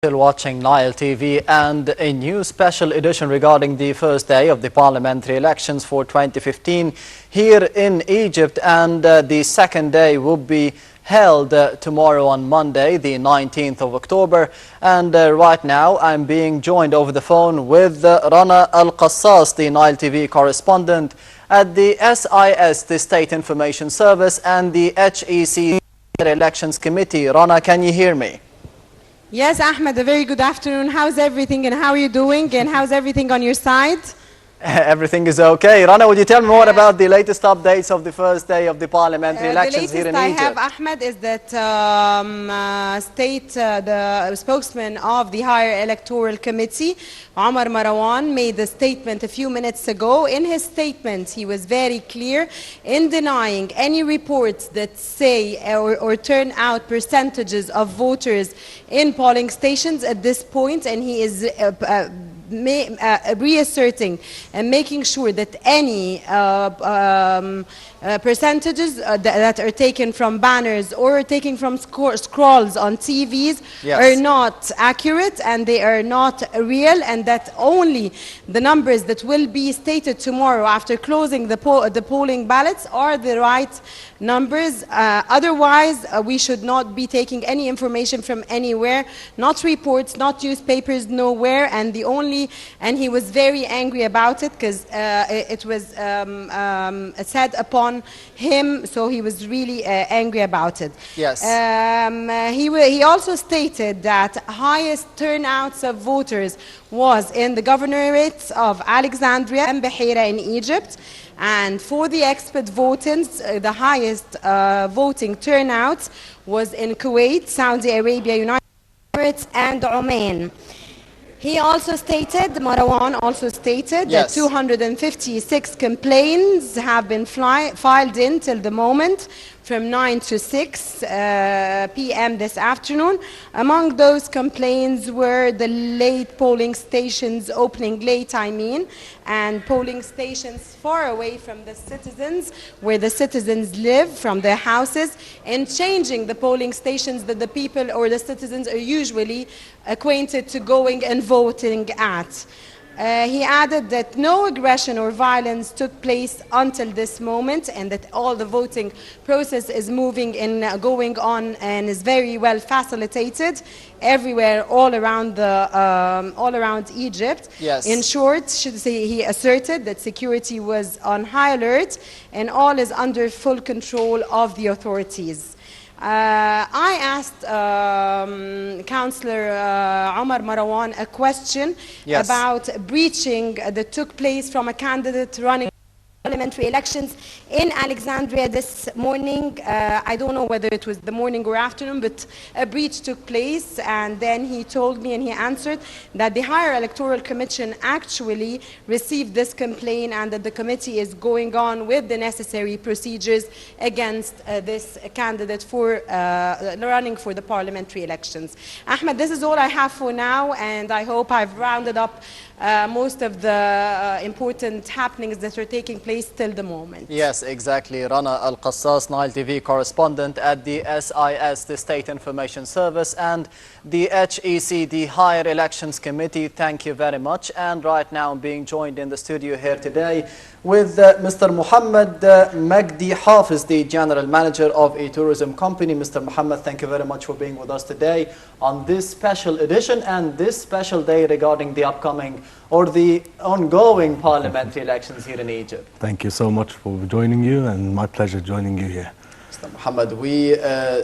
Still watching Nile TV and a new special edition regarding the first day of the parliamentary elections for 2015 here in Egypt, and the second day will be held tomorrow on Monday, the 19th of October. And right now I'm being joined over the phone with Rana Al-Qassas, the Nile TV correspondent at the SIS, the State Information Service, and the HEC Elections Committee. Rana, can you hear me? Yes, Ahmed, a very good afternoon. How's everything and how are you doing and how's everything on your side? Everything is okay. Rana, would you tell me more about the latest updates of the first day of the parliamentary elections here in Egypt? The latest I have, Ahmed, is that the spokesman of the Higher Electoral Committee, Omar Marwan, made a statement a few minutes ago. In his statement, he was very clear in denying any reports that say or turn out percentages of voters in polling stations at this point, and he is reasserting and making sure that any percentages that are taken from banners or taken from scrolls on TVs are not accurate and they are not real, and that only the numbers that will be stated tomorrow after closing the polling ballots are the right numbers. Otherwise, we should not be taking any information from anywhere, not reports, not newspapers, nowhere. And he was very angry about it because it was said upon him, so he was really angry about it. Yes. He also stated that highest turnouts of voters was in the governorates of Alexandria and Bahira in Egypt. And for the expat votants, the highest voting turnout was in Kuwait, Saudi Arabia, United Emirates, and Oman. He also stated, Marwan also stated, that 256 complaints have been filed in till the moment from 9 to 6 p.m. this afternoon. Among those complaints were the late polling stations, opening late, and polling stations far away from the citizens, where the citizens live, from their houses, and changing the polling stations that the people or the citizens are usually acquainted to going and voting at. He added that no aggression or violence took place until this moment, and that all the voting process is moving and going on and is very well facilitated everywhere, all around Egypt. Yes. In short, he asserted that security was on high alert and all is under full control of the authorities. I asked Councillor Omar Marwan a question about breaching that took place from a candidate running parliamentary elections in Alexandria this morning. I don't know whether it was the morning or afternoon, but a breach took place, and then he told me and he answered that the Higher Electoral Commission actually received this complaint and that the committee is going on with the necessary procedures against this candidate for running for the parliamentary elections. Ahmed, this is all I have for now, and I hope I've rounded up most of the important happenings that are taking place till the moment. Yes, exactly. Rana Al-Qassas, Nile TV correspondent at the SIS, the State Information Service, and the HEC, the Higher Elections Committee. Thank you very much. And right now I'm being joined in the studio here today with Mr. Muhammad Magdi Hafiz, the General Manager of a tourism company. Mr. Muhammad, thank you very much for being with us today on this special edition and this special day regarding the upcoming or the ongoing parliamentary elections here in Egypt. Thank you so much for joining you, and my pleasure joining you here. Mr. Muhammad, we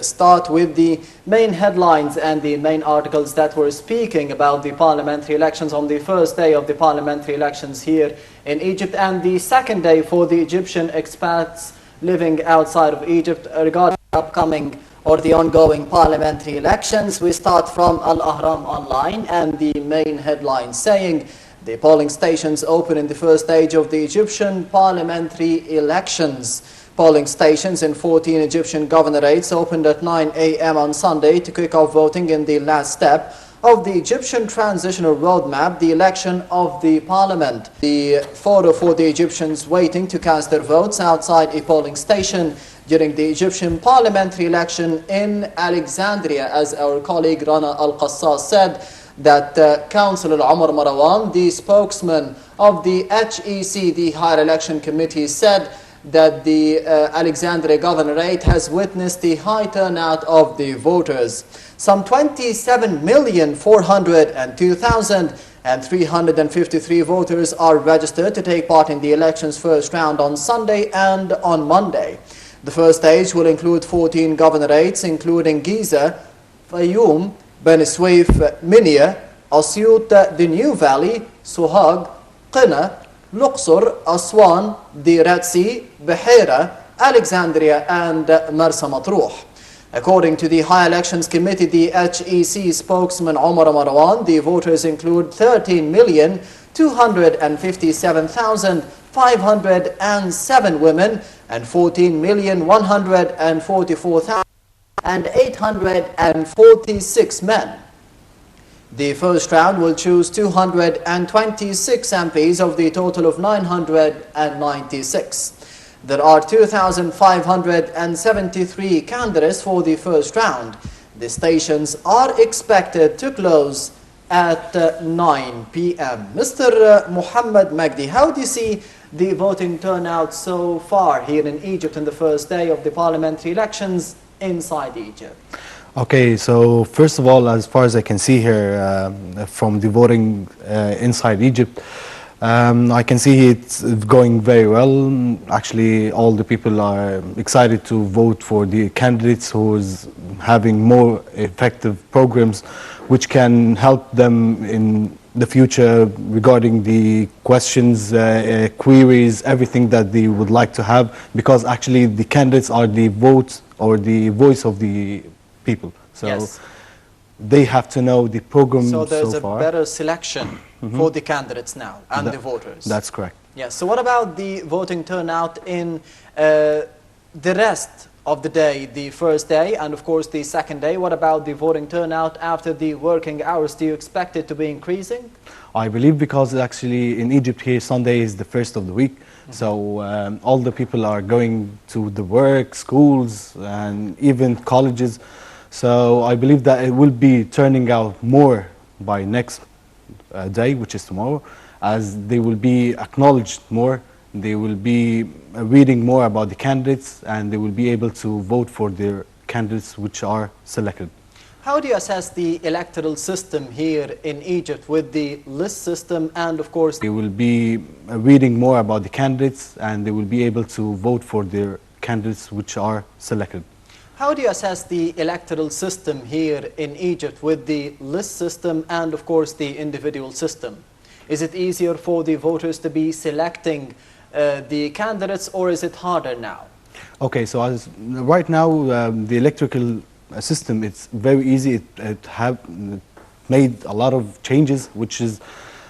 start with the main headlines and the main articles that were speaking about the parliamentary elections on the first day of the parliamentary elections here in Egypt, and the second day for the Egyptian expats living outside of Egypt regarding the upcoming or the ongoing parliamentary elections. We start from Al-Ahram Online, and the main headline saying the polling stations open in the first stage of the Egyptian parliamentary elections. Polling stations in 14 Egyptian governorates opened at 9 a.m. on Sunday to kick off voting in the last step of the Egyptian Transitional Roadmap, the election of the parliament. The photo for the Egyptians waiting to cast their votes outside a polling station during the Egyptian parliamentary election in Alexandria, as our colleague Rana Al-Qassas said, that Councillor Omar Marwan, the spokesman of the HEC, the Higher Election Committee, said that the Alexandria Governorate has witnessed the high turnout of the voters. Some 27,402,353 voters are registered to take part in the election's first round on Sunday and on Monday. The first stage will include 14 governorates, including Giza, Fayoum, Beni Suef, Minya, Asyut, the New Valley, Sohag, Qina, Luqsor, Aswan, the Red Sea, Beheira, Alexandria and Marsa Matruh. According to the High Elections Committee, the HEC spokesman Omar Marwan, the voters include 13,257,507 women and 14,144,846 men. The first round will choose 226 MPs of the total of 996. There are 2,573 candidates for the first round. The stations are expected to close at 9 p.m. Mr. Muhammad Magdi, how do you see the voting turnout so far here in Egypt in the first day of the parliamentary elections inside Egypt? Okay, so first of all, as far as I can see here from the voting inside Egypt, I can see it's going very well. Actually, all the people are excited to vote for the candidates who is having more effective programs which can help them in the future regarding the questions, queries, everything that they would like to have, because actually the candidates are the vote or the voice of the people. So yes, they have to know the program so far. So there's a better selection for the candidates now and the voters. That's correct. Yes. So what about the voting turnout in the rest of the day, the first day and of course the second day? What about the voting turnout after the working hours? Do you expect it to be increasing? I believe because actually in Egypt here Sunday is the first of the week. So all the people are going to the work, schools and even colleges. So I believe that it will be turning out more by next day, which is tomorrow, as they will be acknowledged more. They will be reading more about the candidates and they will be able to vote for their candidates which are selected. How do you assess the electoral system here in Egypt with the list system and of course they will be reading more about the candidates and they will be able to vote for their candidates which are selected? How do you assess the electoral system here in Egypt with the list system and of course the individual system? Is it easier for the voters to be selecting the candidates or is it harder now? Okay, so as right now the electoral system, it's very easy. It have made a lot of changes, which is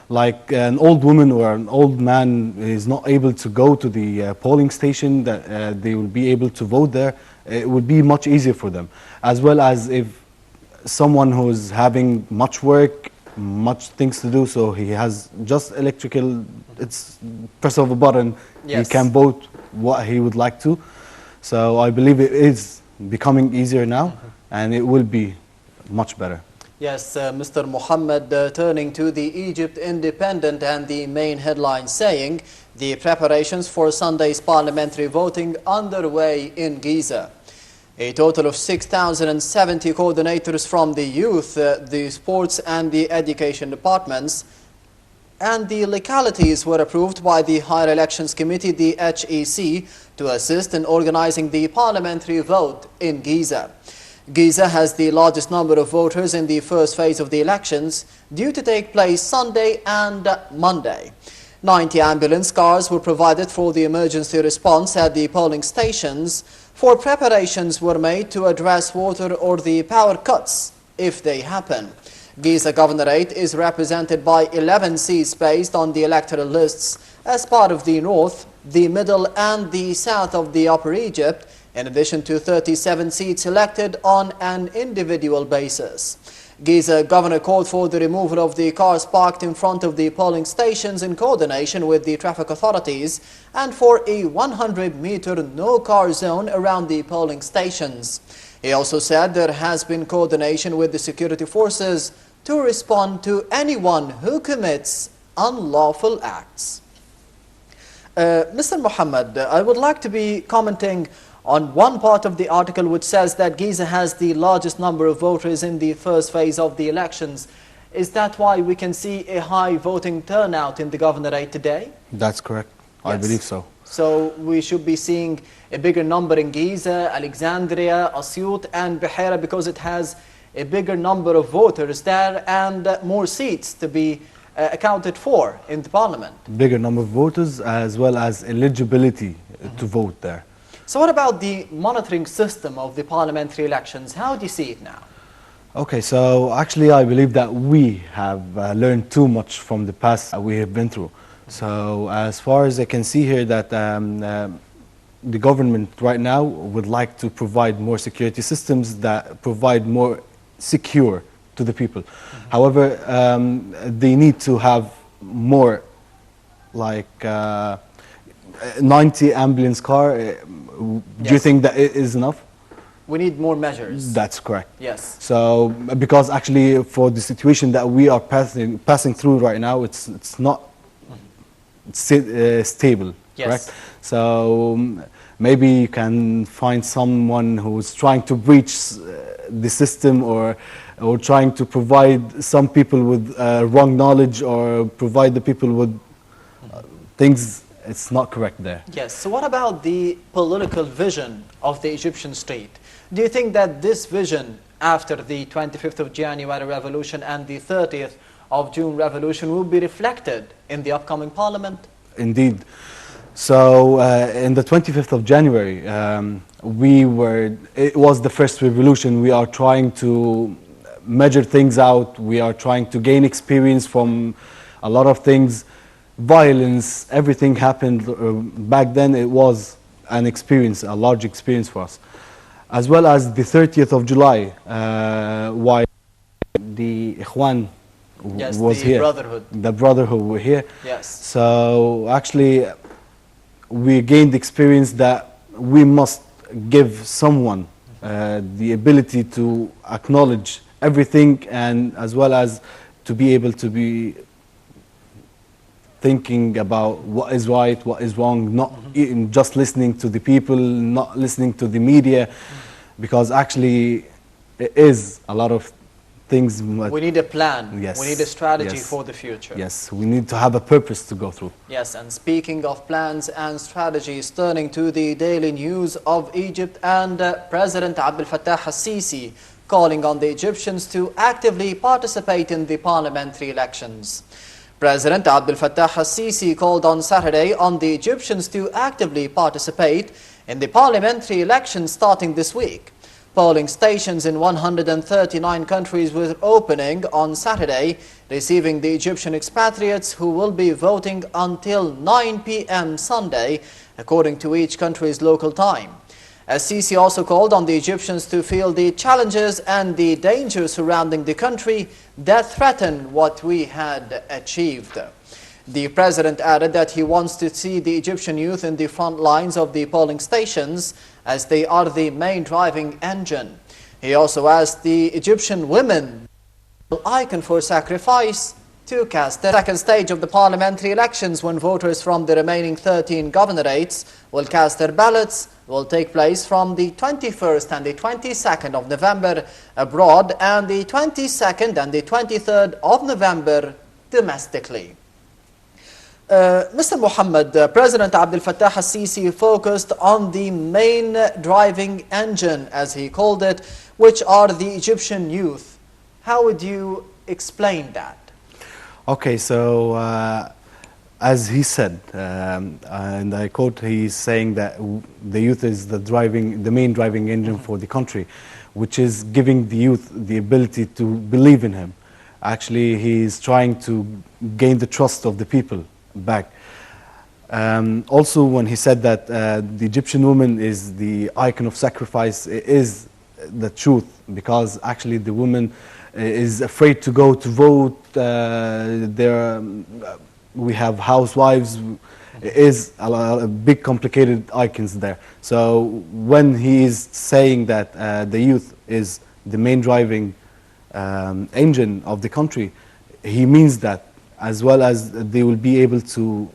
like an old woman or an old man is not able to go to the polling station, that they will be able to vote there. It would be much easier for them, as well as if someone who's having much work, much things to do, so he has just electrical, it's press of a button, yes, he can vote what he would like to. So I believe it is becoming easier now and it will be much better. Yes, Mr. Muhammad, turning to the Egypt Independent and the main headline saying the preparations for Sunday's parliamentary voting underway in Giza. A total of 6,070 coordinators from the youth, the sports and the education departments and the localities were approved by the Higher Elections Committee, the HEC, to assist in organizing the parliamentary vote in Giza. Giza has the largest number of voters in the first phase of the elections, due to take place Sunday and Monday. 90 ambulance cars were provided for the emergency response at the polling stations, for preparations were made to address water or the power cuts if they happen. Giza Governorate is represented by 11 seats based on the electoral lists as part of the north, the middle and the south of the Upper Egypt, in addition to 37 seats elected on an individual basis. Giza governor called for the removal of the cars parked in front of the polling stations in coordination with the traffic authorities and for a 100-meter no-car zone around the polling stations. He also said there has been coordination with the security forces to respond to anyone who commits unlawful acts. Mr. Mohammed, I would like to be commenting on one part of the article which says that Giza has the largest number of voters in the first phase of the elections. Is that why we can see a high voting turnout in the governorate today? That's correct. Yes. I believe so. So we should be seeing a bigger number in Giza, Alexandria, Asyut and Beheira because it has a bigger number of voters there and more seats to be accounted for in the parliament. Bigger number of voters as well as eligibility to vote there. So what about the monitoring system of the parliamentary elections? How do you see it now? Okay, so actually I believe that we have learned too much from the past we have been through. So as far as I can see here that the government right now would like to provide more security systems that provide more secure to the people. However, they need to have more like 90 ambulance car. Do you think that it is enough? We need more measures. That's correct. Yes. So because actually for the situation that we are passing through right now, it's not stable. Yes. Correct. So maybe you can find someone who's trying to breach the system or trying to provide some people with wrong knowledge or provide the people with things. It's not correct there. Yes. So what about the political vision of the Egyptian state? Do you think that this vision after the 25th of January revolution and the 30th of June revolution will be reflected in the upcoming parliament? Indeed. So in the 25th of January, it was the first revolution. We are trying to measure things out. We are trying to gain experience from a lot of things. Violence, everything happened back then. It was an experience, a large experience for us. As well as the 30th of July, why the Ikhwan was the here. brotherhood. The brotherhood were here. Yes. So actually, we gained experience that we must give someone the ability to acknowledge everything and as well as to be able to be thinking about what is right, what is wrong, not just listening to the people, not listening to the media, because actually it is a lot of things. We need a plan. Yes. We need a strategy Yes. for the future. Yes, we need to have a purpose to go through. Yes, and speaking of plans and strategies, turning to the daily news of Egypt and President Abdel Fattah al-Sisi calling on the Egyptians to actively participate in the parliamentary elections. President Abdel Fattah al-Sisi called on Saturday on the Egyptians to actively participate in the parliamentary elections starting this week. Polling stations in 139 countries were opening on Saturday, receiving the Egyptian expatriates who will be voting until 9 p.m. Sunday, according to each country's local time. Sisi also called on the Egyptians to feel the challenges and the dangers surrounding the country that threaten what we had achieved. The president added that he wants to see the Egyptian youth in the front lines of the polling stations as they are the main driving engine. He also asked the Egyptian women, the icon for sacrifice, to cast the second stage of the parliamentary elections when voters from the remaining 13 governorates will cast their ballots will take place from the 21st and the 22nd of November abroad and the 22nd and the 23rd of November domestically. Mr. Mohammed, President Abdel Fattah al-Sisi focused on the main driving engine, as he called it, which are the Egyptian youth. How would you explain that? Okay, so as he said, and I quote, he's saying that the youth is the main driving engine for the country, which is giving the youth the ability to believe in him. Actually, he's trying to gain the trust of the people back. Also, when he said that the Egyptian woman is the icon of sacrifice, it is the truth, because actually the woman is afraid to go to vote. We have housewives. Is a big complicated icons there. So when he is saying that the youth is the main driving engine of the country, he means that, as well as they will be able to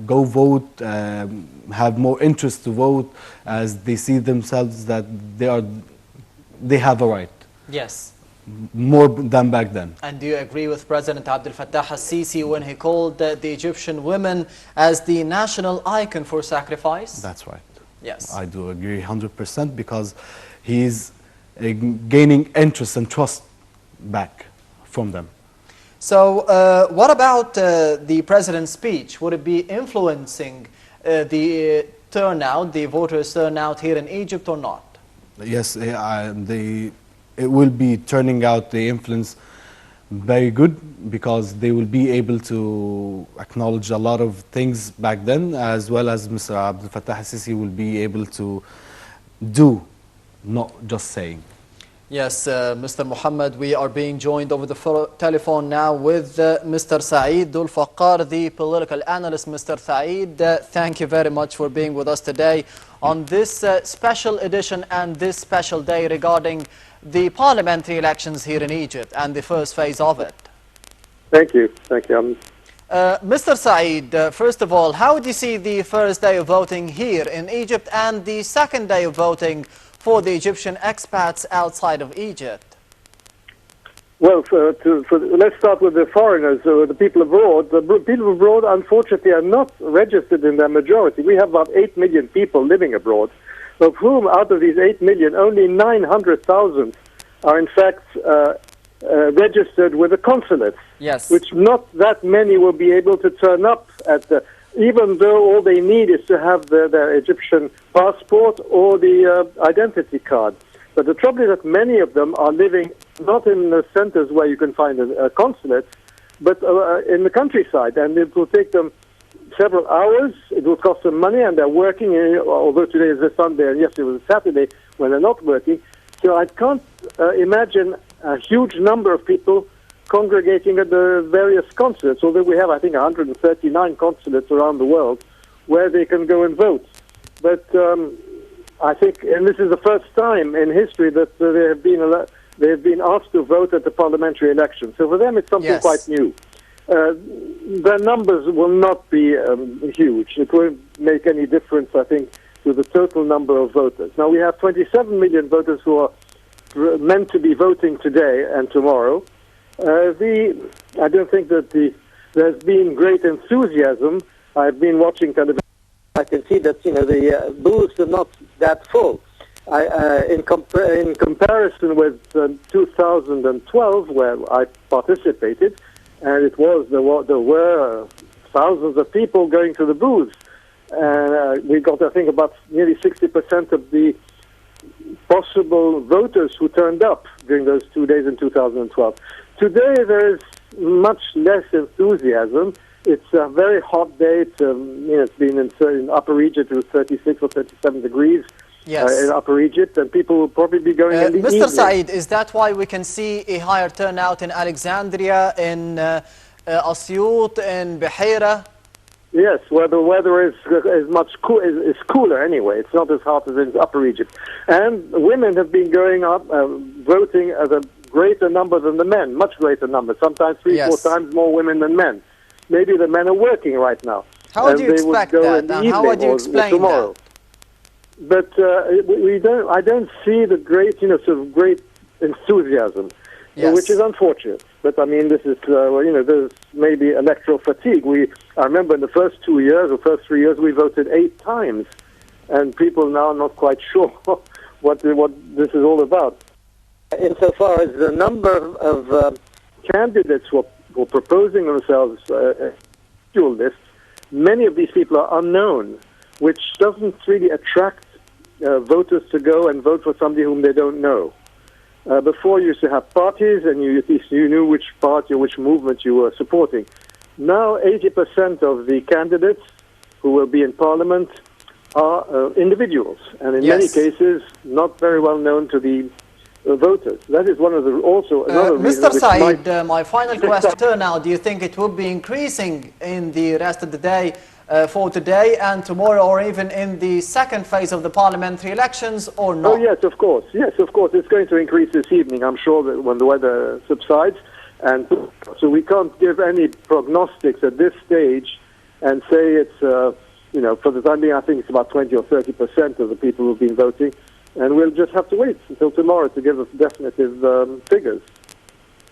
go vote, have more interest to vote, as they see themselves that they have a right. Yes. More than back then. And do you agree with President Abdel Fattah al-Sisi when he called the Egyptian women as the national icon for sacrifice? That's right. Yes. I do agree 100%, because he's gaining interest and trust back from them. So what about the president's speech? Would it be influencing the turnout, the voters' turnout here in Egypt or not? Yes, it will be turning out the influence very good, because they will be able to acknowledge a lot of things back then, as well as Mr. Abdel Fattah al-Sisi will be able to do, not just saying. Yes, Mr. Muhammad, we are being joined over the telephone now with Mr. Saeed Dul Faqqar, the political analyst. Mr. Saeed, thank you very much for being with us today on this special edition and this special day regarding the parliamentary elections here in Egypt and the first phase of it. Thank you. Thank you. Mr. Saeed, first of all, how do you see the first day of voting here in Egypt and the second day of voting for the Egyptian expats outside of Egypt? Well, let's start with the foreigners, the people abroad. The people abroad, unfortunately, are not registered in their majority. We have about 8 million people living abroad, of whom, out of these 8 million, only 900,000 are in fact registered with the consulates. Yes. Which not that many will be able to turn up at the, even though all they need is to have their Egyptian passport or the identity card. But the trouble is that many of them are living not in the centers where you can find a consulate, but in the countryside, and it will take them several hours. It will cost them money, and they're working, although today is a Sunday and yesterday was a Saturday when they're not working. So I can't imagine a huge number of people congregating at the various consulates, although we have, I think, 139 consulates around the world where they can go and vote. But I think, and this is the first time in history that they have been asked to vote at the parliamentary election. So for them, it's something quite new. Their numbers will not be huge. It won't make any difference, I think, to the total number of voters. Now, we have 27 million voters who are meant to be voting today and tomorrow. I don't think that there's been great enthusiasm. I've been watching television. I can see that the booths are not that full. In comparison with 2012, where I participated, and there were thousands of people going to the booths, and we got, I think, about nearly 60% of the possible voters who turned up during those 2 days in 2012. Today there is much less enthusiasm. It's a very hot day. It's been in Upper Egypt. It was 36 or 37 degrees in Upper Egypt, and people will probably be going in the evening. Mr. Saeed, is that why we can see a higher turnout in Alexandria, in Asyut, in Beheira? Yes, where the weather is cooler anyway. It's not as hot as in Upper Egypt. And women have been going up, voting as a greater number than the men, much greater number, sometimes 3-4 times more women than men. Maybe the men are working right now. How would you expect that? How would you explain that? But I don't see the great, sort of great enthusiasm, which is unfortunate. But I mean, this is, there's maybe electoral fatigue. I remember in the first 2 years or first 3 years, we voted 8 times, and people now are not quite sure what this is all about. Insofar as the number of candidates who are proposing themselves dual lists, many of these people are unknown, which doesn't really attract voters to go and vote for somebody whom they don't know. Before you used to have parties, and you knew which party or which movement you were supporting. Now 80% of the candidates who will be in parliament are individuals, and in many cases not very well known to the voters. That is one of the also another reason. Mr. Which Saeed, my final question, turnout, do you think it will be increasing in the rest of the day for today and tomorrow, or even in the second phase of the parliamentary elections, or not? Oh yes, of course. Yes, of course. It's going to increase this evening, I'm sure, that when the weather subsides. And so we can't give any prognostics at this stage and say it's, you know, for the time being, I think it's about 20 or 30% of the people who've been voting. And we'll just have to wait until tomorrow to give us definitive figures.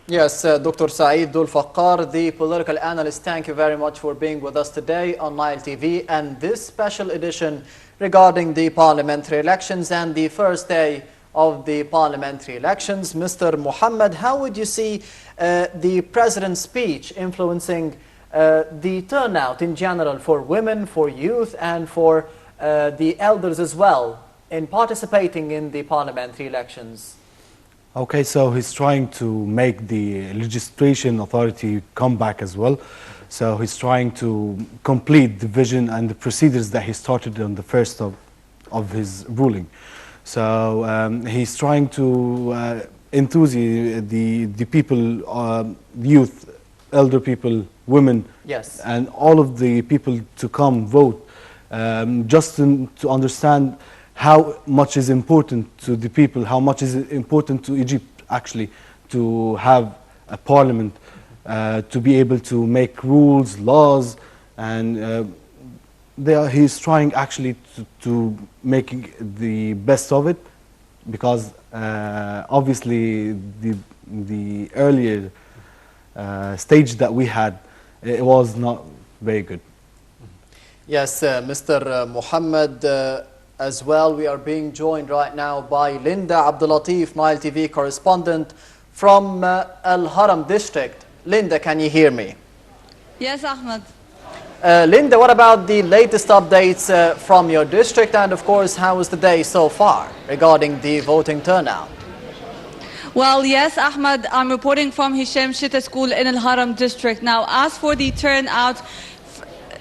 Yes, Dr. Saeed Dul Faqqar, the political analyst, thank you very much for being with us today on Nile TV and this special edition regarding the parliamentary elections and the first day of the parliamentary elections. Mr. Mohammed, how would you see the president's speech influencing the turnout in general for women, for youth, and for the elders as well in participating in the parliamentary elections? Okay, so he's trying to make the legislation authority come back as well. So he's trying to complete the vision and the procedures that he started on the first of his ruling. So he's trying to enthuse the people, youth, elder people, women, yes, and all of the people to come vote, just to understand how much is important to the people, how much is important to Egypt actually to have a parliament, to be able to make rules, laws, and he's trying actually to make the best of it, because obviously the earlier stage that we had, it was not very good. Yes, Mr. Mohammed, as well, we are being joined right now by Linda Abdulatif, Nile TV correspondent from Al Haram district. Linda, can you hear me? Yes, Ahmed. Linda, what about the latest updates from your district, and of course, how was the day so far regarding the voting turnout? Well, yes, Ahmed, I'm reporting from Hisham Shita School in Al Haram district. Now, as for the turnout,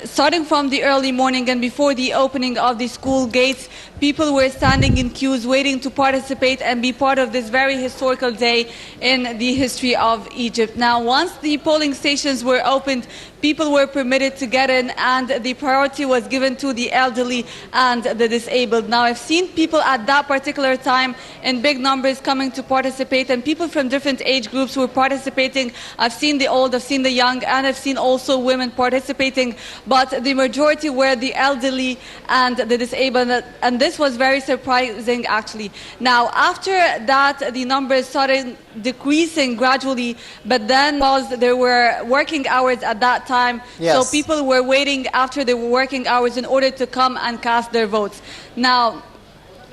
starting from the early morning and before the opening of the school gates, people were standing in queues waiting to participate and be part of this very historical day in the history of Egypt. Now, once the polling stations were opened, people were permitted to get in, and the priority was given to the elderly and the disabled. Now, I've seen people at that particular time in big numbers coming to participate, and people from different age groups were participating. I've seen the old, I've seen the young, and I've seen also women participating, but the majority were the elderly and the disabled, and this was very surprising actually. Now, after that, the numbers started decreasing gradually, but then there were working hours at that time, yes, so people were waiting after the working hours in order to come and cast their votes. Now,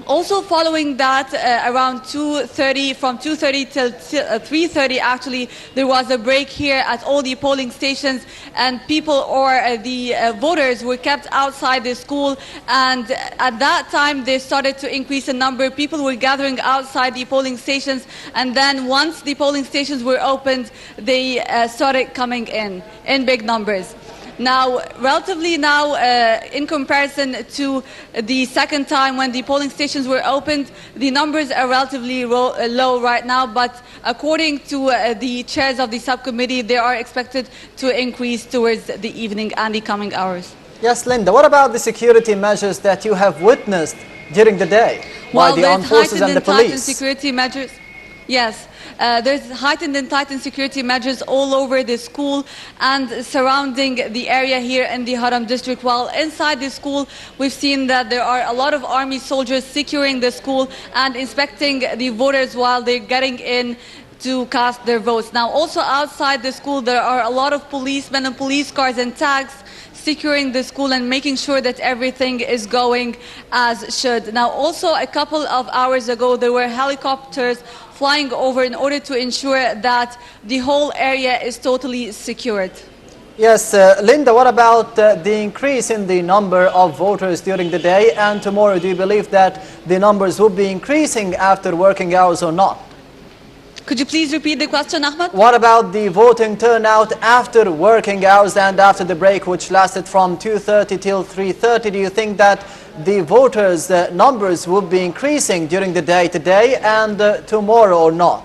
also following that, around 2:30, from 2:30 till 3:30 actually, there was a break here at all the polling stations, and people or the voters were kept outside the school, and at that time they started to increase in number. People were gathering outside the polling stations, and then once the polling stations were opened, they started coming in big numbers. Now, relatively now, in comparison to the second time when the polling stations were opened, the numbers are relatively low right now, but according to the chairs of the subcommittee, they are expected to increase towards the evening and the coming hours. Yes, Linda, what about the security measures that you have witnessed during the day by the armed forces and the police? Security measures. Yes, there's heightened and tightened security measures all over the school and surrounding the area here in the Haram district. While inside the school, we've seen that there are a lot of army soldiers securing the school and inspecting the voters while they're getting in to cast their votes. Now, also outside the school, there are a lot of policemen and police cars and tags securing the school and making sure that everything is going as should. Now, also a couple of hours ago, there were helicopters flying over in order to ensure that the whole area is totally secured. Yes, Linda, what about the increase in the number of voters during the day and tomorrow? Do you believe that the numbers will be increasing after working hours or not? Could you please repeat the question, Ahmed? What about the voting turnout after working hours and after the break, which lasted from 2:30 till 3:30? Do you think that the voters' numbers will be increasing during the day today and tomorrow or not?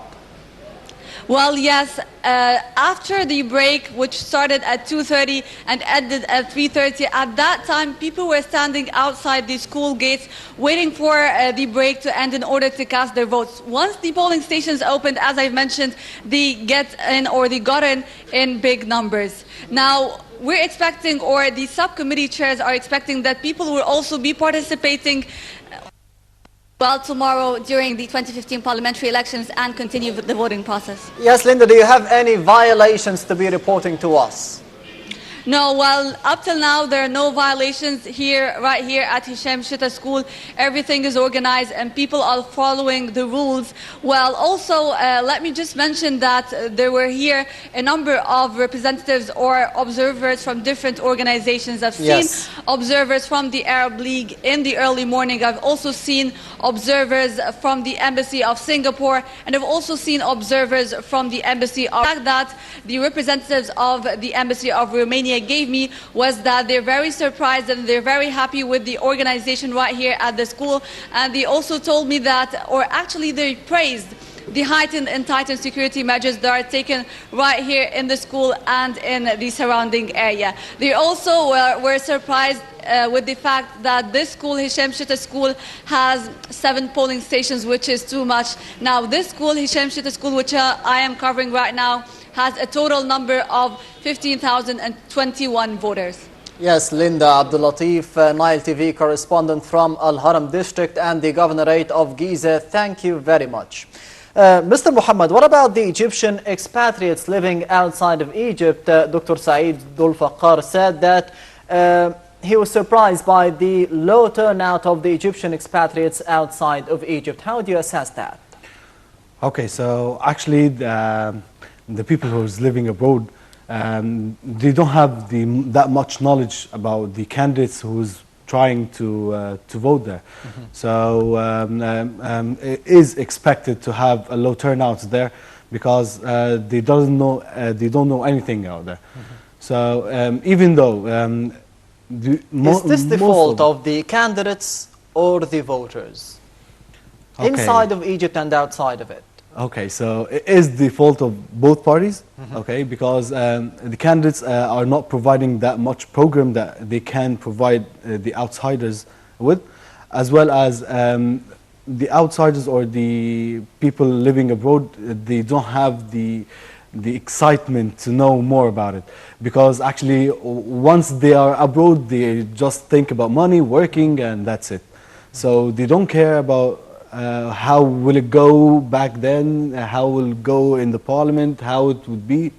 Well, yes, after the break, which started at 2:30 and ended at 3:30, at that time, people were standing outside the school gates waiting for the break to end in order to cast their votes. Once the polling stations opened, as I've mentioned, they got in big numbers. Now, we're expecting, or the subcommittee chairs are expecting, that people will also be participating well tomorrow during the 2015 parliamentary elections and continue with the voting process. Yes, Linda, do you have any violations to be reporting to us? No, well, up till now, there are no violations right here at Hisham Shita School. Everything is organized and people are following the rules. Well, also, let me just mention that there were here a number of representatives or observers from different organizations. I've seen observers from the Arab League in the early morning. I've also seen observers from the Embassy of Singapore, and I've also seen observers from the Embassy of... The fact that the representatives of the Embassy of Romania gave me was that they're very surprised and they're very happy with the organization right here at the school. And they also told me that, or actually they praised the heightened and tightened security measures that are taken right here in the school and in the surrounding area. They also were surprised with the fact that this school, Hisham Shita School, has 7 polling stations, which is too much. Now, this school, Hisham Shita School, which I am covering right now, has a total number of 15,021 voters. Yes, Linda Abdulatif, Nile TV correspondent from Al Haram district and the Governorate of Giza. Thank you very much. Mr. Muhammad, what about the Egyptian expatriates living outside of Egypt? Dr. Saeed Dul-Faqqar said that he was surprised by the low turnout of the Egyptian expatriates outside of Egypt. How do you assess that? Okay, so actually the people who is living abroad, they don't have that much knowledge about the candidates who's trying to vote there. So it is expected to have a low turnout there because they don't know anything out there. So even though is this the fault of the candidates or the voters? Okay. Inside of Egypt and outside of it? Okay, so it is the fault of both parties, okay, because the candidates are not providing that much program that they can provide the outsiders with, as well as the outsiders or the people living abroad, they don't have the excitement to know more about it, because actually once they are abroad, they just think about money, working, and that's it. So they don't care about how will it go back then, how will it go in the parliament, how it would be.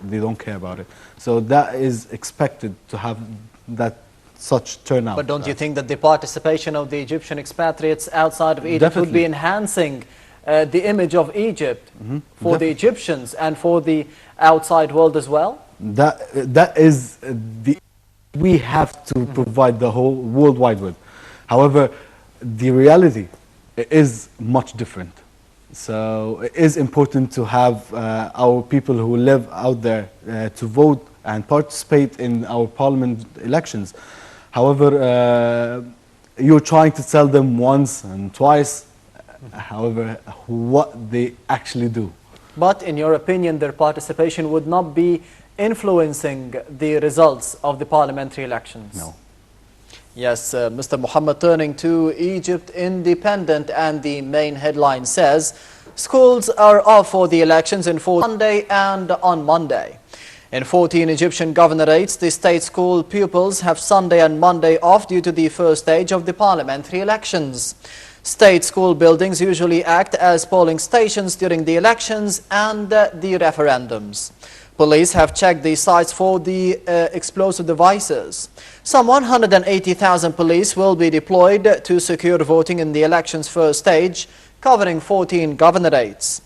They don't care about it. So that is expected to have that such turnout. But don't you think that the participation of the Egyptian expatriates outside of Egypt would be enhancing the image of Egypt for the Egyptians and for the outside world as well? That is we have to provide the whole worldwide with. However, the reality is much different. So it is important to have our people who live out there to vote and participate in our parliament elections. However, you're trying to tell them once and twice, however, what they actually do. But in your opinion, their participation would not be influencing the results of the parliamentary elections? No. Yes, Mr. Muhammad, turning to Egypt Independent, and the main headline says, schools are off for the elections in Sunday and on Monday. In 14 Egyptian governorates, the state school pupils have Sunday and Monday off due to the first stage of the parliamentary elections. State school buildings usually act as polling stations during the elections and the referendums. Police have checked the sites for the explosive devices. Some 180,000 police will be deployed to secure voting in the election's first stage, covering 14 governorates.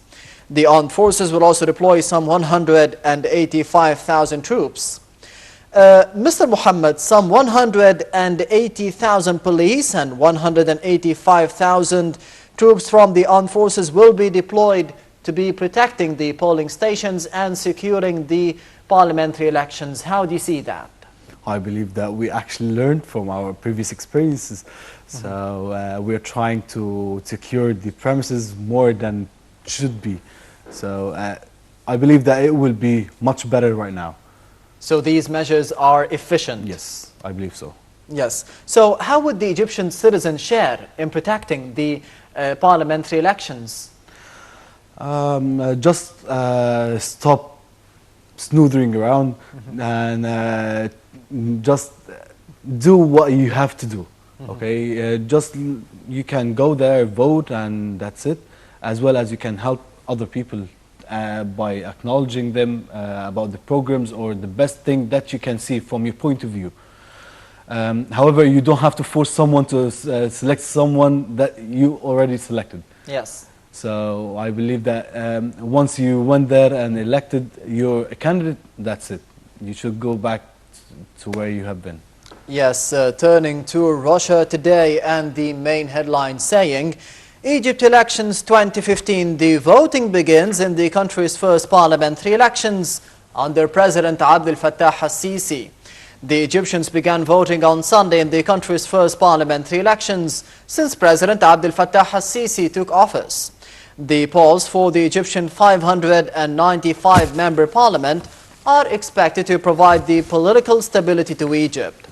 The armed forces will also deploy some 185,000 troops. Mr. Muhammad, some 180,000 police and 185,000 troops from the armed forces will be deployed to be protecting the polling stations and securing the parliamentary elections. How do you see that? I believe that we actually learned from our previous experiences. So we're trying to secure the premises more than should be. So I believe that it will be much better right now. So these measures are efficient? Yes, I believe so. Yes. So how would the Egyptian citizens share in protecting the parliamentary elections? Just stop snoodering around and just do what you have to do. Okay, just you can go there, vote, and that's it. As well as you can help other people by acknowledging them about the programs or the best thing that you can see from your point of view. However, you don't have to force someone to select someone that you already selected. Yes. So I believe that once you went there and elected your candidate, that's it. You should go back to where you have been. Yes, turning to Russia today and the main headline saying, Egypt elections 2015, the voting begins in the country's first parliamentary elections under President Abdel Fattah al-Sisi. The Egyptians began voting on Sunday in the country's first parliamentary elections since President Abdel Fattah al-Sisi took office. The polls for the Egyptian 595-member parliament are expected to provide the political stability to Egypt.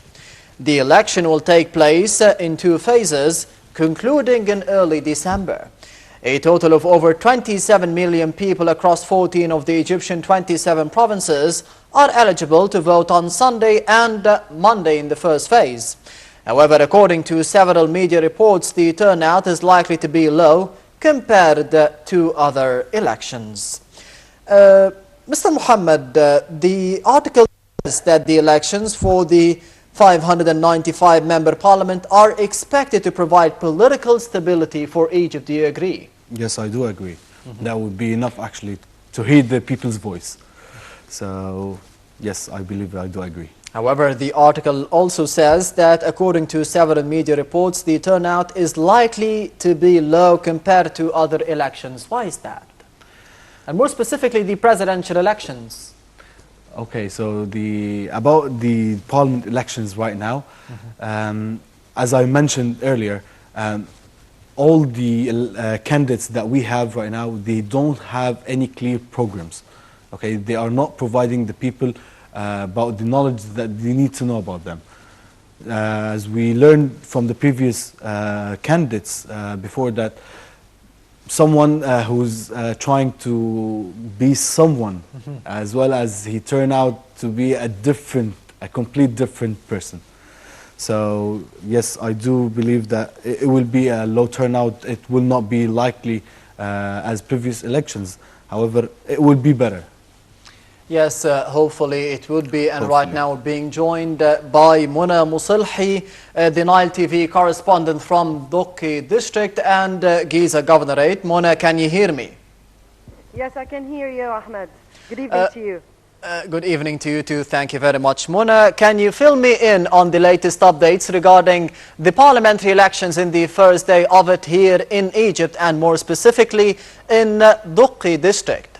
The election will take place in 2 phases, concluding in early December. A total of over 27 million people across 14 of the Egyptian 27 provinces are eligible to vote on Sunday and Monday in the first phase. However, according to several media reports, the turnout is likely to be low compared to other elections. Mr. Mohammed, the article says that the elections for the 595-member parliament are expected to provide political stability for Egypt. Do you agree? Yes, I do agree. That would be enough actually to hear the people's voice. So yes, I believe I do agree. However, the article also says that according to several media reports, the turnout is likely to be low compared to other elections. Why is that? And more specifically, the presidential elections. Okay, so about the parliament elections right now, as I mentioned earlier, all the candidates that we have right now, they don't have any clear programs. Okay, they are not providing the people about the knowledge that they need to know about them. As we learned from the previous candidates before that, someone who's trying to be someone, as well as he turned out to be a complete different person. So yes, I do believe that it will be a low turnout. It will not be likely as previous elections. However, it will be better. Yes, hopefully it would be. And Hopefully. right now we're being joined by Mona Musalhi, the Nile TV correspondent from Duqi district and Giza Governorate. Mona, can you hear me? Yes, I can hear you, Ahmed. Good evening to you. Good evening to you too. Thank you very much. Mona, can you fill me in on the latest updates regarding the parliamentary elections in the first day of it here in Egypt and more specifically in Duqi district?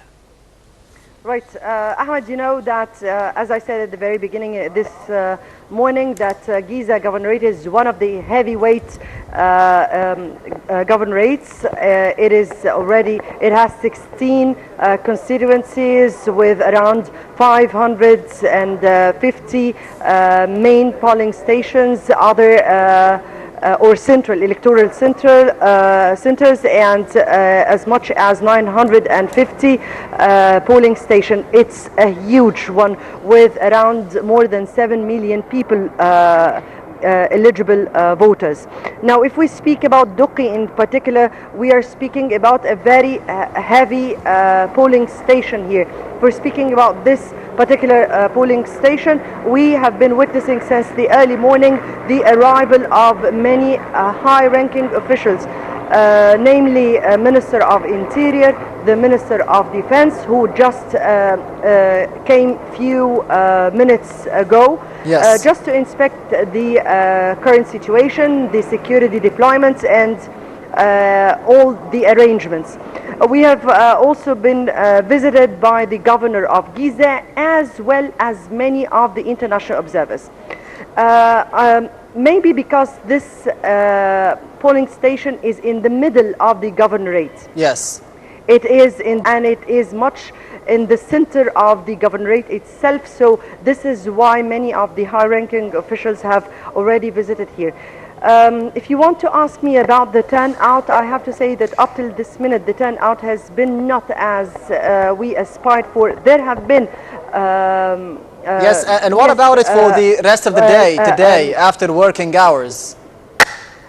Right, Ahmed, you know that, as I said at the very beginning this morning, that Giza Governorate is one of the heavyweight governorates. It has 16 constituencies with around 550 main polling stations, or central electoral centers, and as much as 950 polling stations. It's a huge one with around more than 7 million people eligible voters. Now, if we speak about Duqi in particular, we are speaking about a very heavy polling station here. If we're speaking about this particular polling station, we have been witnessing since the early morning the arrival of many high-ranking officials, namely Minister of Interior, the Minister of Defense, who just came few minutes ago, Yes. just to inspect the current situation, the security deployments, and all the arrangements. We have also been visited by the governor of Giza, as well as many of the international observers. Maybe because this polling station is in the middle of the governorate. Yes. It is and it is much in the center of the governorate itself. So this is why many of the high-ranking officials have already visited here. If you want to ask me about the turnout, I have to say that up till this minute, the turnout has been not as we aspired for. There have been yes, and what about it for the rest of the day, today, after working hours?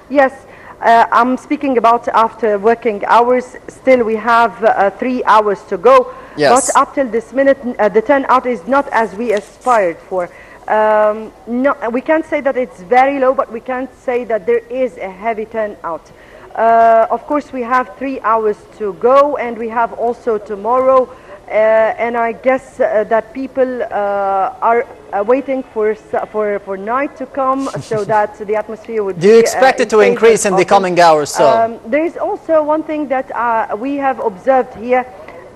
Yes, I'm speaking about after working hours. Still, we have 3 hours to go. Yes. But up till this minute, the turnout is not as we aspired for. No, we can't say that it's very low, but we can't say that there is a heavy turnout. Of course, we have 3 hours to go, and we have also tomorrow. And I guess that people are waiting for night to come, so that the atmosphere would. Do you expect it to increase in the coming hours? So there is also one thing that we have observed here.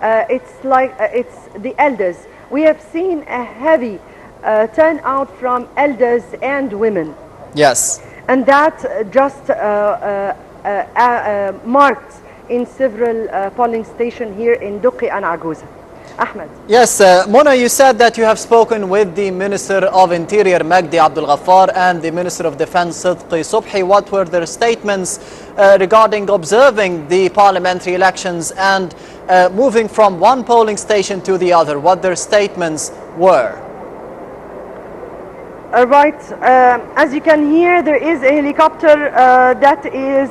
It's like it's the elders. We have seen a heavy turnout from elders and women. Yes. And that just marked in several polling stations here in Duqi and Agouza. Ahmed. Yes, Mona, you said that you have spoken with the Minister of Interior, Magdi Abdul Ghaffar, and the Minister of Defense, Sidqi Subhi. What were their statements regarding observing the parliamentary elections and moving from one polling station to the other? What their statements were? Right. As you can hear, there is a helicopter that is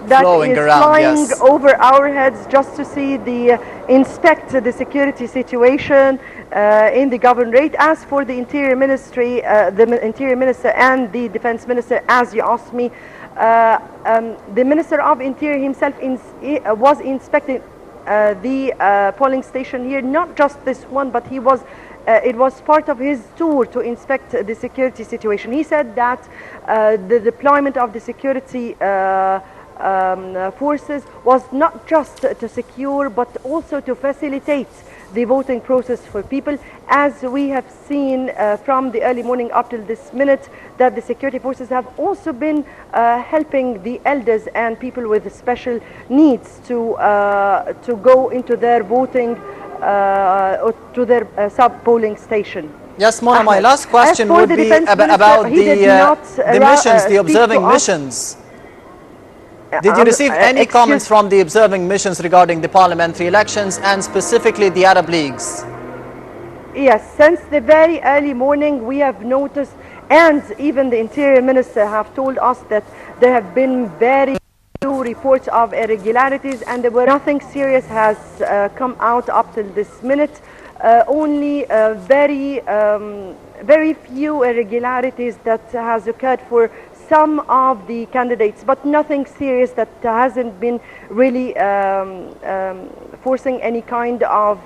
flying yes, over our heads just to see inspect the security situation in the governorate. As for the Interior Ministry, the Interior Minister and the Defense Minister, as you asked me, the Minister of Interior himself was inspecting the polling station here, not just this one, but he was. It was part of his tour to inspect the security situation. He said that the deployment of the security forces was not just to secure, but also to facilitate the voting process for people. As we have seen from the early morning up till this minute, that the security forces have also been helping the elders and people with special needs to go into their voting to their sub-polling station. Yes, Mona, my last question would be about the missions, the observing missions. Did you receive any comments from the observing missions regarding the parliamentary elections and specifically the Arab Leagues? Yes, since the very early morning we have noticed, and even the Interior Minister have told us that there have been very few reports of irregularities, and there were nothing serious has come out up till this minute. Only very few irregularities that has occurred for some of the candidates, but nothing serious that hasn't been really forcing any kind of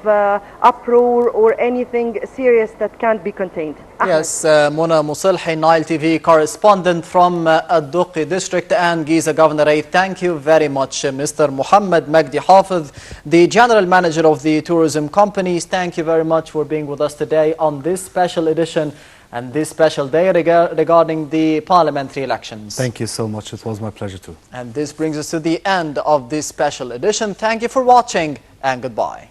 uproar or anything serious that can't be contained. Yes, Mona Musalhi, Nile TV correspondent from Duqi district and Giza Governorate. Thank you very much, Mr. Muhammad Magdi Hafid, the General Manager of the Tourism Companies. Thank you very much for being with us today on this special edition and this special day regarding the parliamentary elections. Thank you so much. It was my pleasure too. And this brings us to the end of this special edition. Thank you for watching and goodbye.